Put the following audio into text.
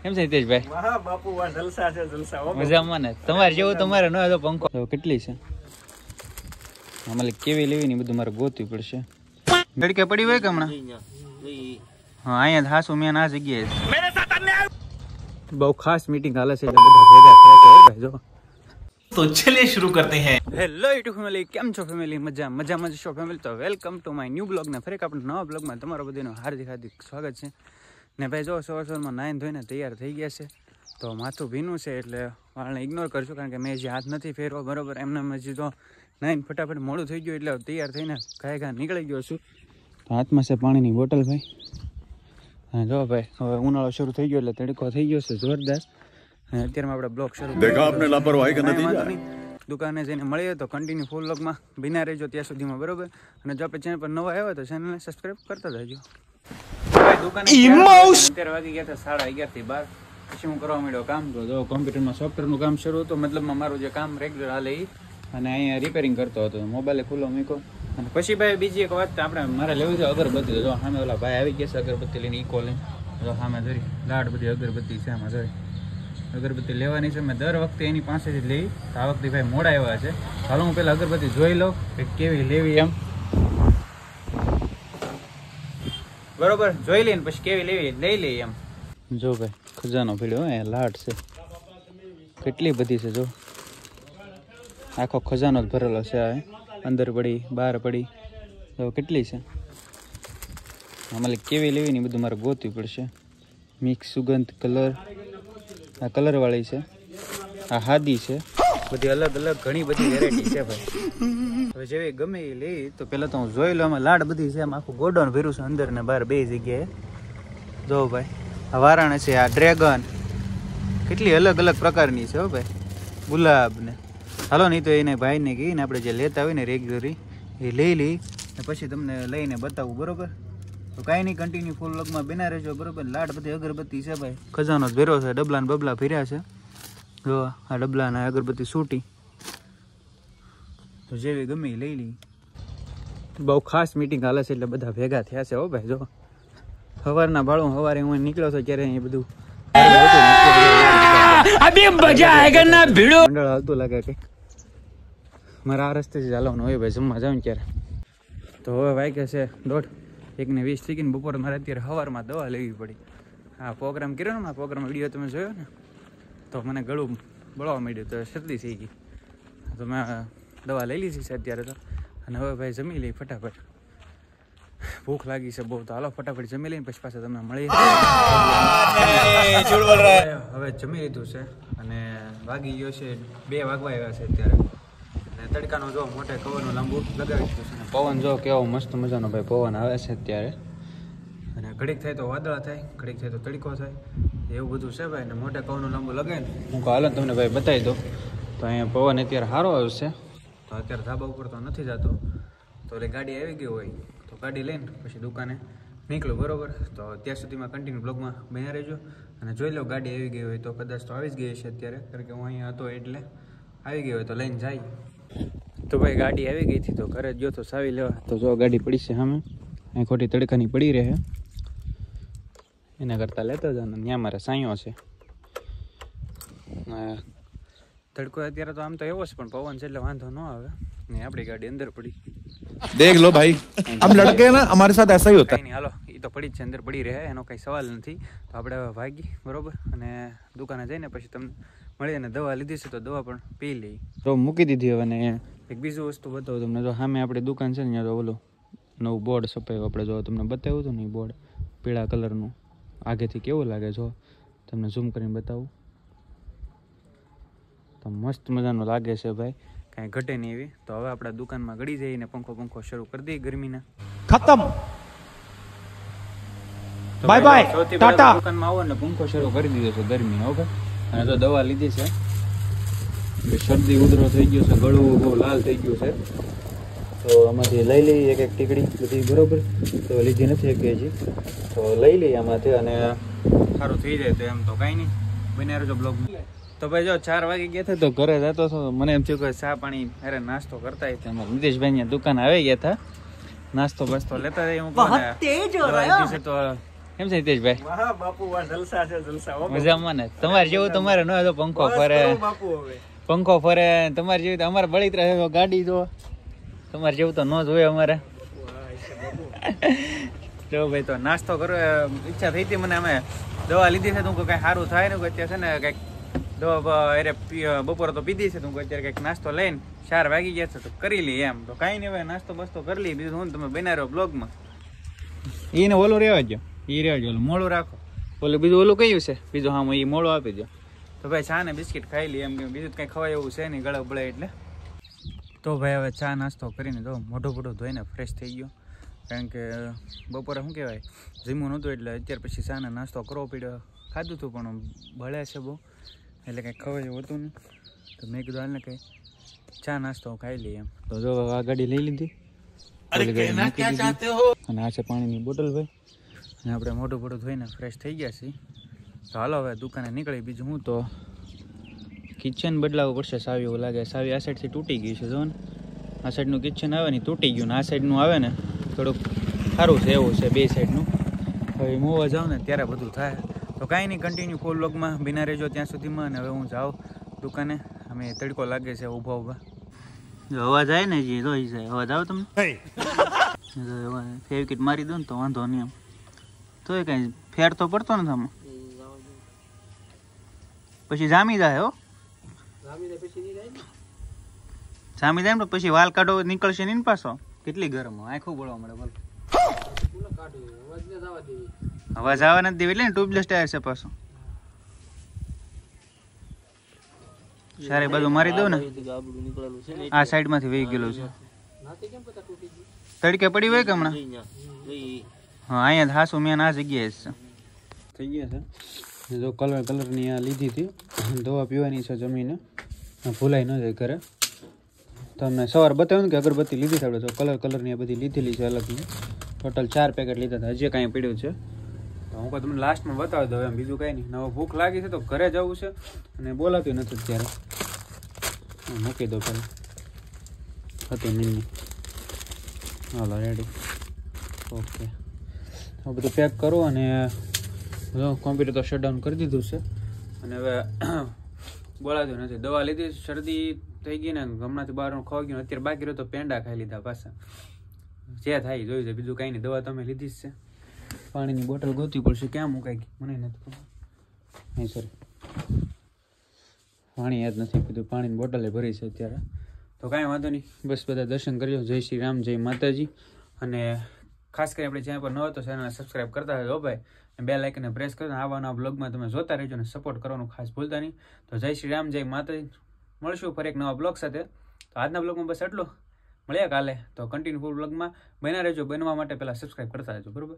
કેમ છે હિતેશભાઈ? વાહ બાપુ વાહ જલસા છે જલસા. મજામાં ને? તમારે જેવું તમારે ન હતો પંખો. કેટલી છે અમારે કેવી લેવી ને બધું મારે ગોતવી પડશે. તડકે પડી હોય કે હમણાં? હા અહીંયા હાસુ મેન આ જગ્યાએ બહુ ખાસ મીટિંગ હાલે છે એટલે બધા ભેગા થયા છે. જો તો ચલિए शुरू करते हैं. હેલો યુટ્યુબ ફેમિલી, કેમ છો ફેમિલી? મજામાં છો ફેમિલી? તો welcome to my new blog ને ફરી એક આપણે નવા બ્લોગમાં તમારા બધાનું હાર્દિક સ્વાગત છે. ને ભાઈ જો સવારમાં નાઈન ધોઈને તૈયાર થઈ ગયા છે. તો માથું ભીનું છે એટલે વાળને ઇગ્નોર કરશું કારણ કે મેં જે હાથ નથી ફેરવો બરોબર. એમને હજી તો નાઈન ફટાફટ મોડું થઈ ગયું એટલે તૈયાર થઈને ઘાય નીકળી ગયો છું. તો હાથમાં છે પાણીની બોટલ ભાઈ. હા જો ભાઈ હવે ઉનાળો શરૂ થઈ ગયો એટલે તડકો થઈ ગયો છે જોરદાર. અને અત્યારમાં આપણે બ્લોગ શરૂ દેખા આપને લાપરવાહી કે નતીજા. દુકાને જઈને મળીએ તો કન્ટિન્યુ ફૂલ બ્લોગમાં બિના રહેજો ત્યાં સુધીમાં બરોબર. અને જો આપણે ચેનલ પર નવા આવ્યો તો ચેનલને સબસ્ક્રાઈબ કરતા જજો. અત્યારે વાગી ગયા હતા 11:30 પછી હું કરવા માંડ્યો કામ. તો જો કોમ્પ્યુટરમાં સોફ્ટવેરનું કામ શરૂ હતું, મતલબમાં મારું જે કામ રેગ્યુલર હાલે એ. અને અહીંયા રિપેરિંગ કરતો હતો, મોબાઈલે ખુલ્લો મૂક્યો. અને પછી ભાઈ બીજી એક વાત આપણે મારે લેવી છે અગરબત્તી. જો સામે ઓલા ભાઈ આવી ગયા છે અગરબત્તી લઈને ઇકો લઈને. જો સામે ધરી લાડ બધી અગરબત્તી છે આમાં ધરી. અગરબત્તી લેવાની છે મેં દર વખતે એની પાસેથી લઈ. આ વખતે ભાઈ મોડા આવ્યા છે. હાલો હું પેલા અગરબત્તી જોઈ લઉં કે કેવી લેવી એમ બરોબર. જોઈ લઈને પછી કેવી લેવી લઈ લઈએ એમ. જો ભાઈ ખજાનો પીડ્યો હે લાટ છે કેટલી બધી છે. જો આખો ખજાનો જ ભરેલો છે. આ અંદર પડી બહાર પડી તો કેટલી છે. અમારે કેવી લેવી ને બધું મારે ગોતવી પડશે. મિક્સ સુગંધ કલર આ કલર વાળી છે, આ હાદી છે, બધી અલગ અલગ ઘણી બધી વેરાયટી છે ભાઈ. હવે જેવી ગમે એ લઈ તો પેલા તો હું જોઈ લો. આમાં લાડ બધી છે, આમાં આખું ગોડાઉન ભર્યું છે અંદર ને બહાર બે જગ્યાએ. જો ભાઈ આ વારાણસી, આ ડ્રેગન, કેટલી અલગ અલગ પ્રકારની છે હો ભાઈ. ગુલાબ ને હાલો નહીં તો એને ભાઈને કહીને આપણે જે લેતા હોય ને રેગ્યુલરી એ લઈ લઈ ને પછી તમને લઈને બતાવું બરોબર. તો કાંઈ નહીં કન્ટિન્યુ ફૂલ વ્લોગમાં બના રહેજો બરોબર. લાડ બધી અગરબત્તી છે ભાઈ, ખજાનો જ ભેરો છે, ડબલા ને બબલા ભર્યા છે. જો આ ડબલા ને અગરબત્તી સૂટી તો જેવી ગમે એ લઈ લઈ. બહુ ખાસ મીટિંગ હાલે છે એટલે બધા ભેગા થયા છે હો ભાઈ. જો સવારના ભાડું સવારે હું નીકળ્યો હતો ત્યારે અહીં બધું મંડળ હાલતું લાગે કે મારા આ રસ્તે જ હાલવાનું હોય ભાઈ જમવા જાવ ને ત્યારે. તો હવે વાગ્યા છે 1:20 થઈ ગઈ ને બપોરે મારે અત્યારે સવારમાં દવા લેવી પડી. હા પ્રોગ્રામ કર્યો ને, પ્રોગ્રામ વિડીયો તમે જોયો ને તો મને ગળું બળવા માંડ્યું તો શરદી થઈ ગઈ. તો મેં દવા લઈ લીધી છે અત્યારે તો. અને હવે ભાઈ જમી લઈ ફટાફટ. ભૂખ લાગી છે બહુ તો હાલો ફટાફટ જમી લઈને પછી પાછા તમને મળી. હવે જમી લીધું છે અને વાગી ગયો છે 2 વાગવા આવ્યા છે અત્યારે. અને તડકાનો જો મોટે કવરનું લાંબુ લગાવી દીધું છે. પવન જો કેવો મસ્ત મજાનો ભાઈ પવન આવે છે અત્યારે. અને ઘડીક થાય તો વાદળા થાય, ઘડીક થાય તો તડકો થાય, એવું બધું છે ભાઈ. ને મોટે કવરનું લાંબુ લગાવીને હું હાલો તમને ભાઈ બતાવી દઉં. તો અહીંયા પવન અત્યારે સારો આવશે. તો અત્યારે ધાબા ઉપર તો નથી જતો. તો એટલે ગાડી આવી ગઈ હોય તો ગાડી લઈને પછી દુકાને નીકળો બરોબર. તો ત્યાં સુધીમાં કન્ટિન્યુ બ્લોગમાં બન્યા રહેજો. અને જોઈ લો ગાડી આવી ગઈ હોય તો કદાચ તો આવી જ ગઈ છે અત્યારે, કારણ કે હું અહીંયા હતો એટલે આવી ગઈ હોય તો લઈને જાય. તો ભાઈ ગાડી આવી ગઈ હતી તો ઘરે જ ગયો તો સાવી લેવા. તો જો ગાડી પડી છે સામે, અહીં ખોટી તડકાની પડી રહે એના કરતાં લેતો જાવ. ત્યાં મારે સાંયો છે. તડકો અત્યારે તો આમ તો એવો છે પણ પવન છે એટલે વાંધો ન આવે. ને આપણી ગાડી અંદર પડી. देख लो भाई, हम लड़के हैं ना, हमारे साथ ऐसा ही होता है. नहीं हालो ये तो पड़ी છે અંદર પડી રહે એનો કઈ સવાલ નથી. તો આપણે ભાગી બરોબર અને દુકાને જઈને પછી તમને મળી. અને દવા લીધી છે તો દવા પણ પી લઈ. તો મૂકી દીધી. હવે ને એક બીજું વસ્તુ બતાવું તમને. જો સામે આપણી દુકાન છે ને ત્યાં તો ઓલું નવું બોર્ડ છપાયું આપણે. જો તમને બતાવ્યું હતું ને એ બોર્ડ પીળા કલરનું આગેથી કેવું લાગે જો તમને ઝૂમ કરીને બતાવું તો મસ્ત મજાનું લાગે છે ભાઈ, કાંઈ ઘટે નહીં એવી. તો હવે આપણા દુકાનમાં ગળી જઈને પંખો શરૂ કરી દઈએ ગરમીના. खत्म, बाय बाय, टाटा. દુકાનમાં આવો ને પંખો શરૂ કરી દીધો છે ગરમીનો. ઓકે અને તો દવા લીધી છે. શરદી ઉધરો થઈ ગયો છે, ગળું બહુ લાલ થઈ ગયું છે. તો આમાંથી લઈ લઈએ એક ટીકડી બધી બરોબર. તો લીધી નથી એક હજી, તો લઈ લઈએ આમાંથી અને સારું થઈ જાય તો એમ તો કાંઈ નહીં. બન્યા રહેજો બ્લોગ. તો ભાઈ જો 4 વાગી ગયા હતા તો ઘરે જતો હતો. મને એમ થયું કે ચા પાણી અરે નાસ્તો કરતા હતા. નિતેશભાઈ દુકાન આવી ગયા હતા, નાસ્તો બાસ્તો લેતા હતા. હું તો કેમ છે હિતેશભાઈ? વાહ બાપુ વાહ જલસા છે જલસા હો મજામાં ને? તમારે જેવું તમારે ન હોય તો પંખો ફરે, બાપુ હવે પંખો ફરે. તમારે જેવું તો અમારે બળિત્ર છે ગાડી જો, તમારે જેવું તો ન જ હોય અમારે. જો ભાઈ તો નાસ્તો કરો ઈચ્છા થઈ હતી મને, અમે દવા લીધી છે તો કઈ સારું થાય ને અત્યારે છે ને કઈક દવા અરે બપોરે તો પીધી છે તો અત્યારે કઈક નાસ્તો લઈને 4 વાગી ગયા છે તો કરી લઈએ એમ. તો કઈ નહીં હવે નાસ્તો બસ્તો કરી લઈએ, બીજું હું તમે બના રહ્યો બ્લોગમાં. એને ઓલું રહેવા દો, એ રહેવા દો, મોડું રાખો. ઓલું બીજું ઓલું કયું છે બીજું? હા એ મોડું આપી દો. તો ભાઈ ચા ને બિસ્કિટ ખાઈ લઈએ એમ, કે બીજું કંઈ ખવાય એવું છે નહીં ગળા બળે એટલે. તો ભાઈ હવે ચા નાસ્તો કરીને તો મોઢું મોઢું ધોઈને ફ્રેશ થઈ ગયો, કારણ કે બપોરે શું કહેવાય જીમું નહોતું એટલે અત્યાર પછી ચાનો નાસ્તો કરવો પડ્યો. ખાધું હતું પણ બળે છે બહુ એટલે કંઈ ખવાય એવું હતું નહીં, તો મેં કીધું હાલને કંઈ ચા નાસ્તો ખાઈ લઈએ એમ. તો જો આ ગાડી લઈ લીધી અને આ છે પાણીની બોટલ ભાઈ, અને આપણે મોઢું મોઢું ધોઈને ફ્રેશ થઈ ગયા છીએ. તો હાલો હવે દુકાને નીકળી. બીજું હું તો કિચન બદલાવવું પડશે. સાવી એવું લાગે, સાવી આ સાઈડથી તૂટી ગઈ છે જો ને, આ સાઈડનું કિચન આવે ને તૂટી ગયું ને આ સાઈડનું આવે ને થોડુંક સારું છે એવું છે બે સાઈડનું. હવે મોવા જાઉં ને ત્યારે બધું થાય. તો કાંઈ નહીં, કન્ટિન્યુ ફૂલ વ્લોગમાં બિના રહેજો ત્યાં સુધીમાં. અને હવે હું જાઉં દુકાને, અમે તડકો લાગે છે ઊભા ઊભા. જો અવાજ આવે ને જે રોઈ જાય અવાજ આવે તમને? ફેવિકિટ મારી દો ને તો વાંધો નહીં એમ, તો એ કાંઈ ફેર તો પડતો નથી આમાં. પછી જામી જાય હો, જામી જાય ને પછી વાલ કાઢો નીકળશે નહીં પાછો. કેટલી ગરમ આંખું બોલવા મળે બોલ. અવાજ આવવા નથી દેવી એટલે ને ટ્યુબલેસ ટાયર છે પાછો. સારી બાજુ મારી દઉં ને, આ સાઈડ માંથી વહી ગયેલું છે. તડકે પડી હોય કે હમણાં? હા અહીંયા હાસુ મેન આ જગ્યાએ જ છે. થઈ ગયા છે જો કલરની આ લીધી હતી, દવા પીવાની છે જમીને, ભૂલાઈ ન જાય ઘરે. તમને સવાર બતાવ્યું ને કે અગરબત્તી લીધી છે આપણે, તો કલરની આ બધી લીધેલી છે અલગની. ટોટલ 4 પેકેટ લીધા હતા, હજી કાંઈ પડ્યું છે તો હું તમને લાસ્ટમાં બતાવી દઉં એમ, બીજું કાંઈ નહીં. હવે ભૂખ લાગી છે તો ઘરે જવું છે અને બોલાતું નથી અત્યારે, મૂકી દો પહેલાં હતું નહીં. હાલો રેડી, ઓકે. હવે બધું પેક કરો અને કોમ્પ્યુટર તો શટડાઉન કરી દીધું છે અને હવે બોલાતું નથી. દવા લીધી, શરદી થઈ ગઈ ને હમણાંથી બહારનું ખવાઈ ગયું. અત્યારે બાકી રહ્યો તો પેંડા ખાઈ લીધા પાછા, જે થાય જોઈ છે, બીજું કાંઈ નહીં. દવા તમે લીધી જ છે. પાણીની બોટલ ગોતવી પડશે, ક્યાં મુકાઈ ગઈ મને નથી ખબર. નહીં સર પાણી યાદ નથી કીધું, પાણીની બોટલે ભરી છે અત્યારે. તો કાંઈ વાંધો નહીં, બસ બધા દર્શન કરજો. જય શ્રી રામ, જય માતાજી. અને ખાસ કરી આપણે ચેનલ પર ન હોય તો ચેનલને સબસ્ક્રાઈબ કરતા રહેજો ભાઈ, બે લાઇકને પ્રેસ કરજો. આવા નવા બ્લોગમાં તમે જોતા રહેજો અને સપોર્ટ કરવાનું ખાસ ભૂલતા નહીં. તો જય શ્રી રામ, જય માતાજી. મળશું ફરી એક નવા બ્લોગ સાથે. તો આજના બ્લોગમાં બસ એટલું, મળ્યા કાલે. તો કન્ટિન્યુ ફૂલ બ્લોગમાં બન્યા રહેજો. બનવા માટે પહેલાં સબસ્ક્રાઈબ કરતા રહેજો, બરાબર?